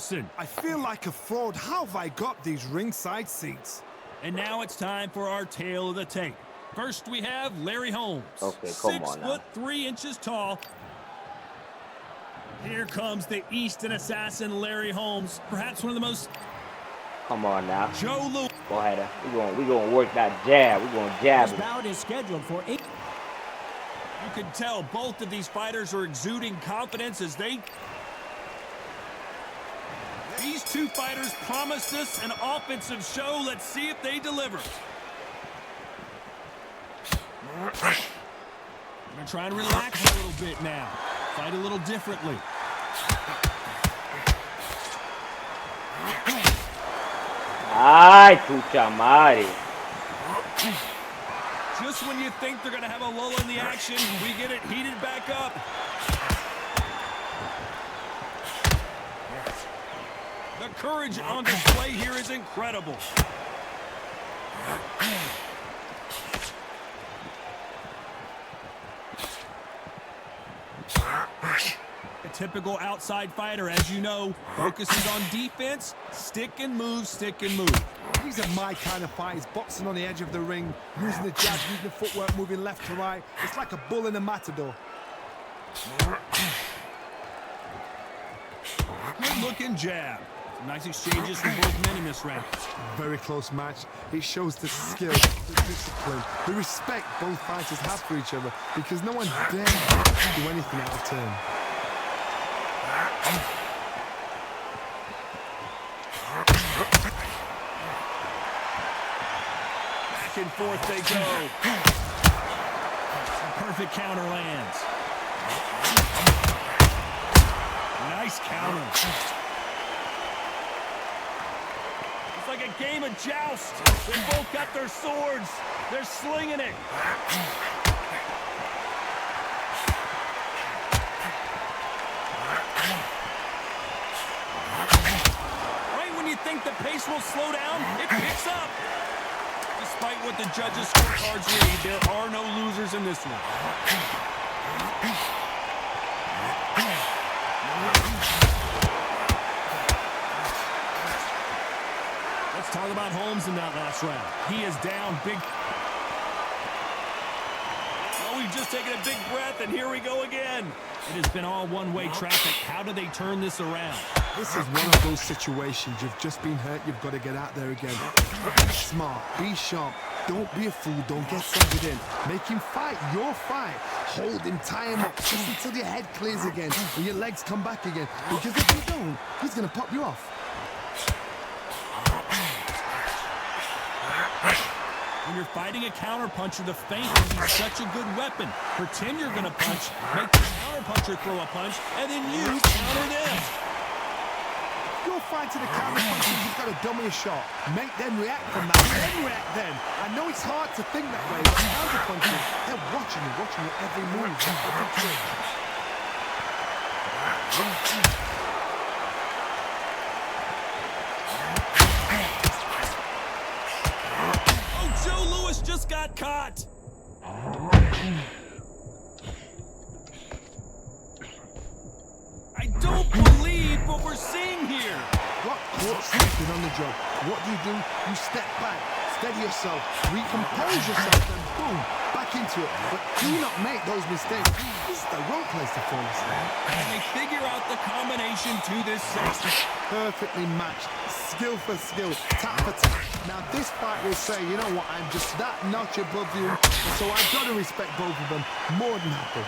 person. I feel like a fraud. How have I got these ringside seats? And now it's time for our tale of the tape. First, we have Larry Holmes. Okay, come on now. 6'3" tall. Here comes the Easton assassin, Larry Holmes. Perhaps one of the most... Come on now. Joe Louis. Go ahead. We gonna work that jab. We gonna jab. This bout is scheduled for 8. You can tell both of these fighters are exuding confidence as they... These two fighters promised us an offensive show. Let's see if they deliver. I'm going to try and relax a little bit now. Fight a little differently. Ay, pucha madre. Just when you think they're going to have a lull in the action, we get it heated back up. The courage on display here is incredible. A typical outside fighter, as you know, focuses on defense, stick and move, stick and move. These are my kind of fighters, boxing on the edge of the ring, using the jab, using the footwork, moving left to right. It's like a bull in a matador. Good-looking jab. Some nice exchanges from both men in this round. Very close match. It shows the skill, the discipline, the respect both fighters have for each other, because no one dares do anything out of turn. Back and forth they go. Perfect counter lands. Nice counter. It's like a game of joust. They both got their swords. They're slinging it. Right when you think the pace will slow down, it picks up. Despite what the judges' scorecards read, there are no losers in this one. Let's talk about Holmes in that last round. He is down big. Well, we've just taken a big breath, and here we go again. It has been all one-way traffic. How do they turn this around? This is one of those situations. You've just been hurt. You've got to get out there again. Be smart. Be sharp. Don't be a fool. Don't get sucked in. Make him fight your fight. Hold him, tie him up, just until your head clears again and your legs come back again. Because if you don't, he's going to pop you off. When you're fighting a counterpuncher, the feint is such a good weapon. Pretend you're going to punch, make the counterpuncher throw a punch, and then you counter them. You're fighting a counterpuncher, you've got to dummy a shot. Make them react from that, then react then. I know it's hard to think that way, but counterpunchers, they're watching your every move, every trick. Joe Louis just got caught. I don't believe what we're seeing here. Got caught sleeping on the job. What do? You step back, steady yourself, recompose yourself, and boom, back into it. But do not make those mistakes. This is the wrong place to fall asleep. And they figure out the combination to this section. Perfectly matched, skill for skill, tap for tap. Now this fight will say, you know what, I'm just that notch above you, and so I've got to respect both of them more than happy.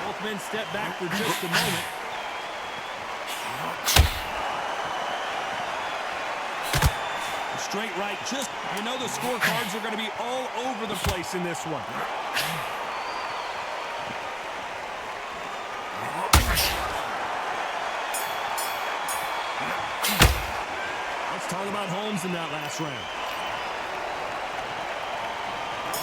Both men step back for just a moment. Straight right, just, you know the scorecards are going to be all over the place in this one. Let's talk about Holmes in that last round.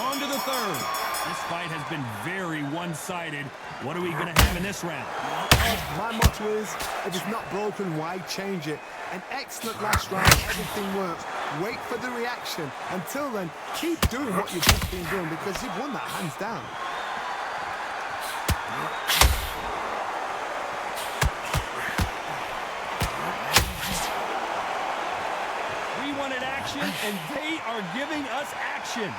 On to the third. This fight has been very one-sided. What are we going to have in this round? My motto is, if it's not broken, why change it? An excellent last round, everything works. Wait for the reaction. Until then, keep doing what you've just been doing because you've won that hands down. We wanted action, and they are giving us action.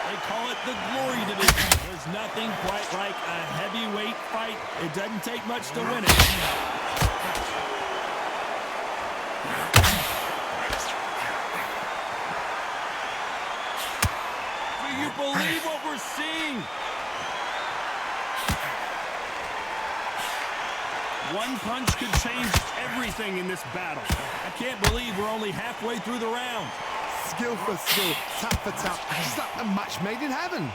They call it the glory division. There's nothing quite like a heavyweight fight. It doesn't take much to win it. Do you believe what we're seeing? One punch could change everything in this battle. I can't believe we're only halfway through the round. Skill for skill, tap for tap, just like a match made in heaven.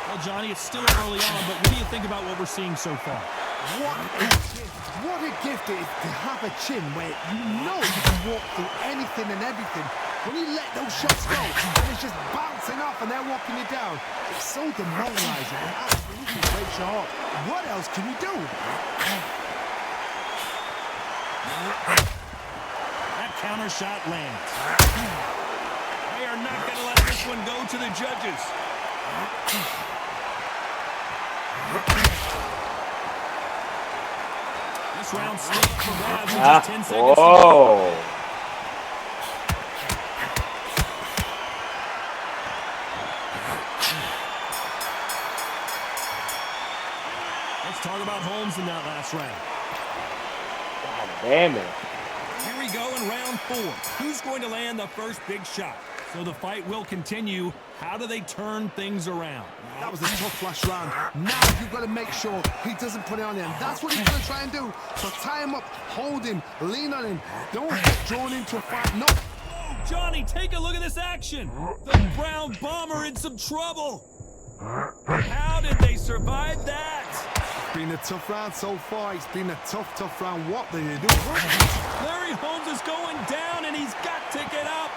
Well, Johnny, it's still early on, but what do you think about what we're seeing so far? What a gift it is to have a chin where you know you can walk through anything and everything. When you let those shots go, and it's just bouncing off and they're walking you down, it's so demoralizing and absolutely breaks your heart. What else can you do? That counter shot lands. They are not going to let this one go to the judges. This round still up for grabs with just 10 seconds to go. Let's talk about Holmes in that last round. God damn it. Here we go in round 4. Who's going to land the first big shot? So the fight will continue. How do they turn things around? That was a tough last round. Now you've got to make sure he doesn't put it on you. And that's what he's going to try and do. So tie him up, hold him, lean on him. Don't get drawn into a fight. No. Oh, Johnny, take a look at this action. The Brown Bomber in some trouble. How did they survive that? It's been a tough round so far. It's been a tough round. What did they do? Larry Holmes is going down, and he's got to get up.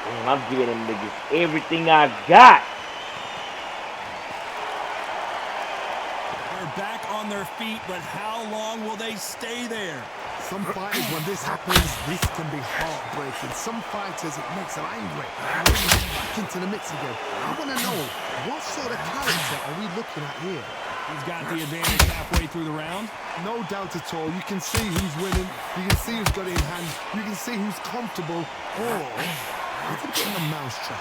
Damn, I'm giving them niggas everything I got. They're back on their feet, but how long will they stay there? Some fighters, when this happens, this can be heartbreaking. Some fighters, it makes them angry. And when you get back into the mix again, I want to know, what sort of character are we looking at here? He's got the advantage halfway through the round. No doubt at all. You can see who's winning. You can see who's got it in hand. You can see who's comfortable. Or it's a bit of a mousetrap.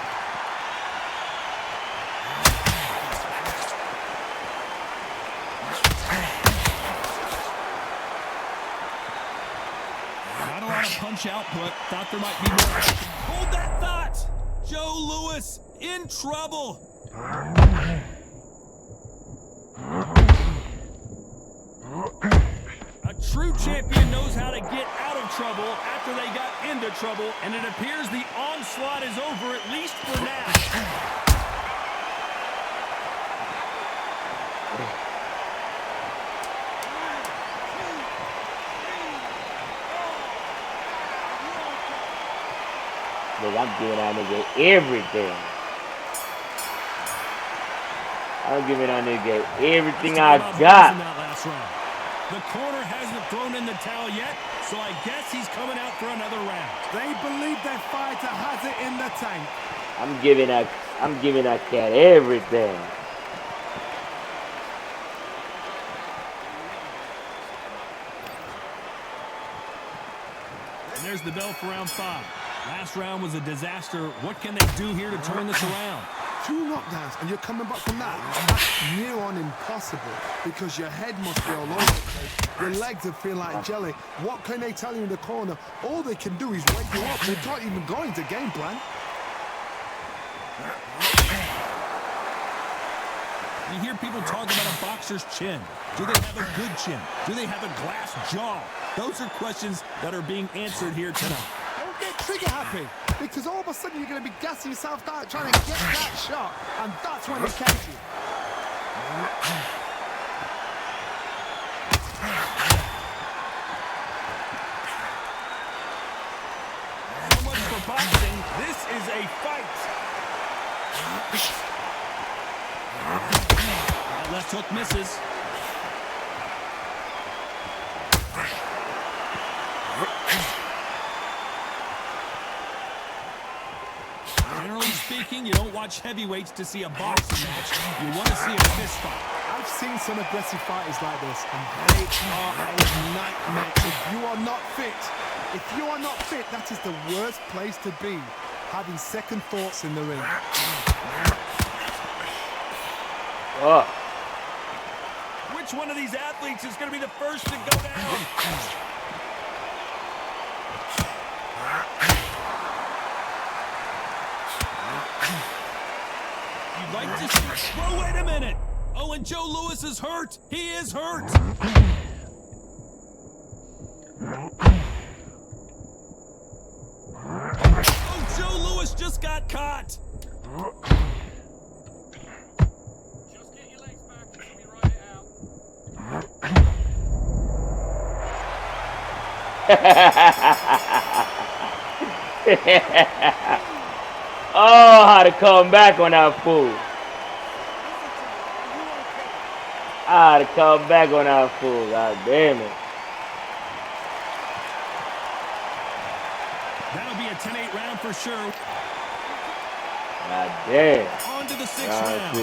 Not a lot of punch output. Thought there might be more. Hold that thought! Joe Louis in trouble. A true champion knows how to get out of trouble after they got into trouble, and it appears the onslaught is over, at least for now. Look, I'm giving that nigga everything. I'm giving that nigga everything I got. The corner hasn't thrown in the towel yet, so I guess he's coming out for another round. They believe their fighter has it in the tank. I'm giving that cat everything. And there's the bell for round 5. Last round was a disaster. What can they do here to turn this around? 2 knockdowns and you're coming back from that. That's near on impossible because your head must be all over the place. Your legs will feel like jelly. What can they tell you in the corner? All they can do is wake you up. They're not even going to game plan. You hear people talk about a boxer's chin. Do they have a good chin? Do they have a glass jaw? Those are questions that are being answered here tonight. Don't get trigger happy because all of a sudden you're going to be gassing yourself out trying to get that shot, and that's when it counts you. boxing. This is a fight. That left hook misses. Generally speaking, you don't watch heavyweights to see a boxing match. You want to see a fist fight. I've seen some aggressive fighters like this, and they are a nightmare. If you are not fit, that is the worst place to be, having second thoughts in the ring. Which one of these athletes is going to be the first to go down? You'd like to see... Whoa, wait a minute! Oh, and Joe Louis is hurt! He is hurt! Oh, Joe Louis just got caught! Just get your legs back and let me ride it out. Oh, how to come back on that fool. How to come back on that fool. God damn it. That'll be a 10-8 round for sure. God damn. On to the sixth round.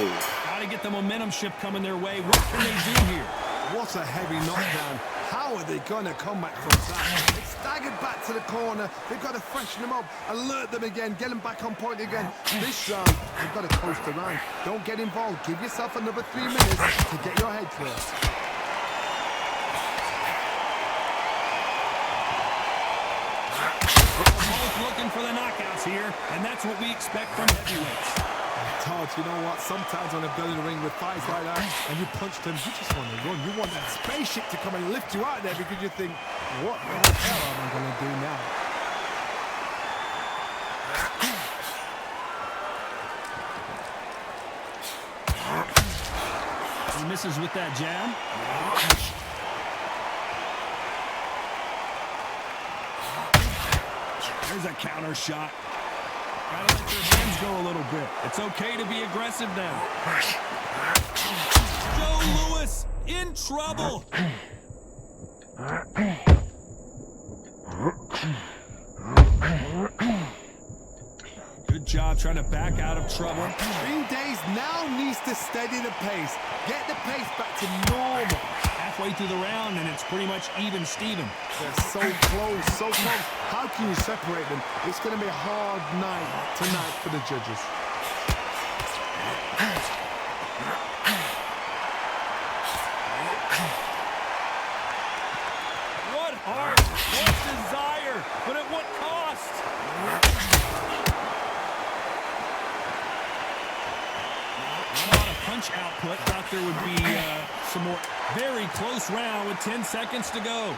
Gotta get the momentum shift coming their way. What can they do here? What a heavy knockdown. How are they going to come back from that? They staggered back to the corner. They've got to freshen them up, alert them again, get them back on point again. This round, they've got to coast around. Don't get involved. Give yourself another 3 minutes to get your head clear. Both looking for the knockouts here, and that's what we expect from heavyweights. Todd, you know what? Sometimes when I've been in the ring with fights like that, and you punch them, you just want to run. You want that spaceship to come and lift you out there because you think, what the hell am I going to do now? He misses with that jab. There's a counter shot. Gotta let their hands go a little bit. It's okay to be aggressive now. Joe Louis in trouble. Good job trying to back out of trouble. Green Days now needs to steady the pace. Get the pace back to normal. Halfway through the round, and it's pretty much even Steven. They're so close, so close. How can you separate them? It's going to be a hard night tonight for the judges. What heart, what desire, but at what cost? Not a lot of punch output. Thought there would be some more. Very close round with 10 seconds to go.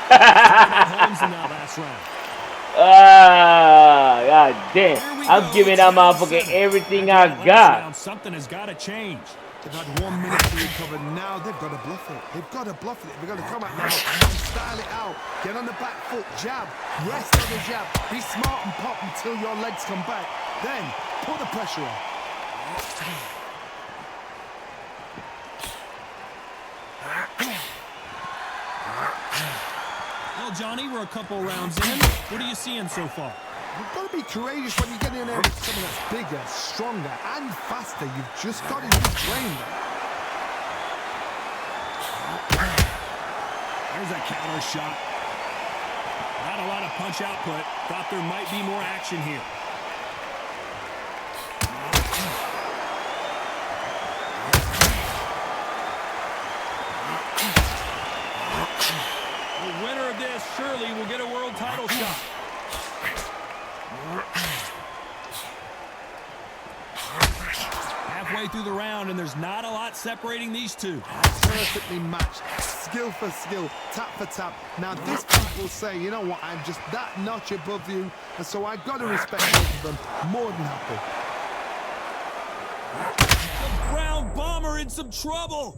Holmes in that last round. God damn. I'm giving that motherfucker everything I got. Something has got to change. They've had 1 minute to recover. Now they've got to bluff it. They've got to bluff it. They've got to come out now and style it out. Get on the back foot, jab, rest on the jab. Be smart and pop until your legs come back. Then put the pressure on. Well, Johnny, we're a couple rounds in. What are you seeing so far? You've got to be courageous when you get in there with someone that's bigger, stronger, and faster. You've just got to use brain. There's a counter shot. Not a lot of punch output. Thought there might be more action here. The winner of this surely will get a world title shot. Halfway through the round, and there's not a lot separating these two. Perfectly matched, skill for skill, tap for tap. Now this people say, you know what, I'm just that notch above you, and so I've got to respect both of them. More than happy. The ground bomber in some trouble.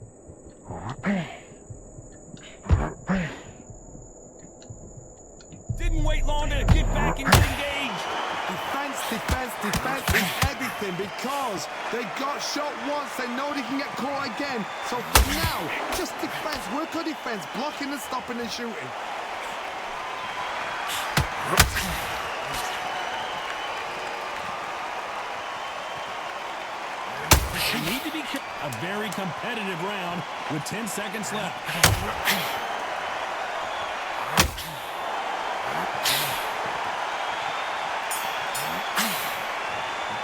Didn't wait long to get back and get engaged. Defense, defense, defense is everything because they got shot once. They know they can get caught again. So for now, just defense. Work on defense. Blocking and stopping and shooting. You need to be a very competitive round with 10 seconds left.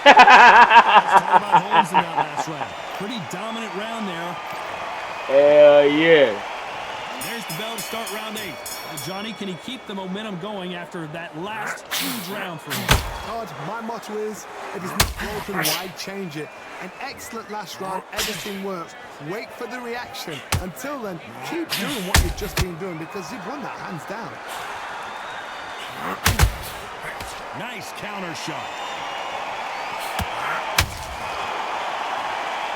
Let's talk about Holmes in that last round. Pretty dominant round there. Hell yeah. There's the bell to start round 8. Johnny, can he keep the momentum going after that last huge round for him? Todd, my motto is, if it's not broken, why change it? An excellent last round, everything works. Wait for the reaction. Until then, keep doing what you've just been doing because you've won that hands down. Nice counter shot.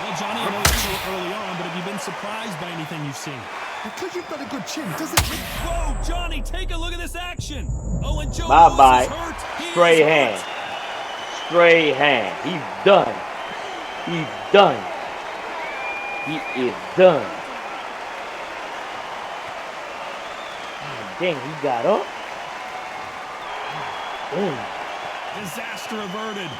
Well, Johnny, I know it's still early on, but have you been surprised by anything you've seen? Because you've got a good chin, doesn't it? Whoa, Johnny, take a look at this action. Oh, and Joe Bye-bye. Lewis is hurt. He Straight is hand. hurt. Straight hand. He's done. He's done. He is done. Oh, dang, he got up. Dang. Disaster averted.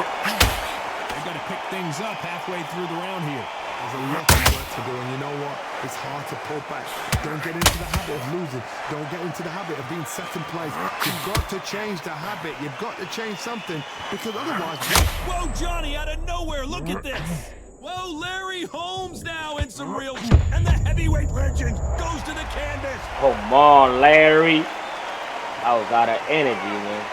They've got to pick things up halfway through the round here. There's a lot of work to do, and you know what? It's hard to pull back. Don't get into the habit of losing. Don't get into the habit of being second place. You've got to change the habit. You've got to change something, because otherwise... Whoa, Johnny, out of nowhere, look at this. Whoa, Larry Holmes now in some real... And the heavyweight legend goes to the canvas. Come on, Larry. I was out of energy, man.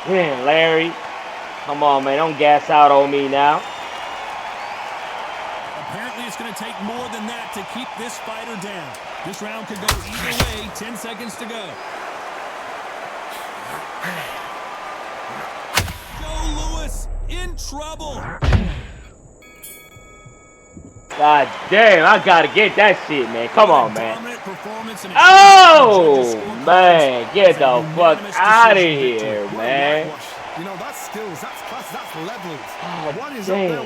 Man, Larry. Come on, man. Don't gas out on me now. Apparently, it's going to take more than that to keep this fighter down. This round could go either way. 10 seconds to go. Joe Lewis in trouble. God damn, I gotta get that shit, man. Come on, man. Dominant performance and Oh, man. Get the fuck out of here, man. You know, that's skills, that's class, that's levels. Oh, One is up there. damn.